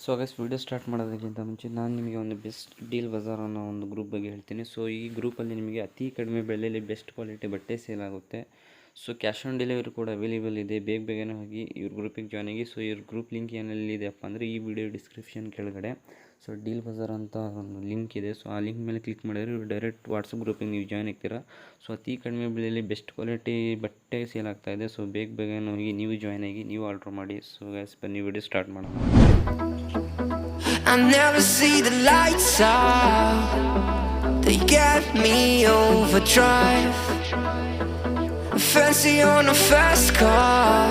So guys, video start ಮಾಡೋದಕ್ಕಿಂತ ಮುಂಚೆ ನಾನು ನಿಮಗೆ ಒಂದು ಬೆಸ್ಟ್ ಡೀಲ್ ಬಜಾರ್ ಅನ್ನೋ ಒಂದು ಗ್ರೂಪ್ ಬಗ್ಗೆ ಹೇಳ್ತೀನಿ. ಸೊ ಈ ಗ್ರೂಪಲ್ಲಿ ನಿಮಗೆ ಅತಿ ಕಡಿಮೆ ಬೆಲೆಯಲ್ಲಿ ಬೆಸ್ಟ್ ಕ್ವಾಲಿಟಿ ಬಟ್ಟೆ ಸೇಲ್ ಆಗುತ್ತೆ. ಸೊ ಕ್ಯಾಶ್ ಆನ್ ಡೆಲಿವರಿ ಕೂಡ ಅವೈಲೇಬಲ್ ಇದೆ. ಬೇಗನೆ ಹೋಗಿ ಇವ್ರ ಗ್ರೂಪಿಗೆ ಜಾಯ್ನ್ ಆಗಿ. ಸೊ ಇವ್ರ ಗ್ರೂಪ್ ಲಿಂಕ್ ಏನೆಲ್ಲಿದೆಯಪ್ಪ ಅಂದರೆ ಈ ವಿಡಿಯೋ ಡಿಸ್ಕ್ರಿಪ್ಷನ್ ಕೆಳಗಡೆ ಸೊ ಡೀಲ್ ಬಜಾರ್ ಅಂತ ಒಂದು ಲಿಂಕ್ ಇದೆ. ಸೊ ಆ ಲಿಂಕ್ ಮೇಲೆ ಕ್ಲಿಕ್ ಮಾಡಿದರೆ ಇವ್ರು ಡೈರೆಕ್ಟ್ ವಾಟ್ಸಪ್ ಗ್ರೂಪಿಗೆ ನೀವು ಜಾಯ್ನ್ ಆಗ್ತೀರಾ. ಸೊ ಅತಿ ಕಡಿಮೆ ಬೆಲೆಯಲ್ಲಿ ಬೆಸ್ಟ್ ಕ್ವಾಲಿಟಿ ಬಟ್ಟೆ ಸೇಲ್ ಆಗ್ತಾಯಿದೆ. ಸೊ ಬೇಗನೆ ಹೋಗಿ ನೀವು ಜಾಯ್ನ್ ಆಗಿ ನೀವು ಆರ್ಡ್ರ್ ಮಾಡಿ. ಸೊ ಗೈಸ್, ಬನ್ನಿ ವಿಡಿಯೋ ಸ್ಟಾರ್ಟ್ ಮಾಡೋಣ. I never see the lights out. They get me overdrive. Fancy on a fast car.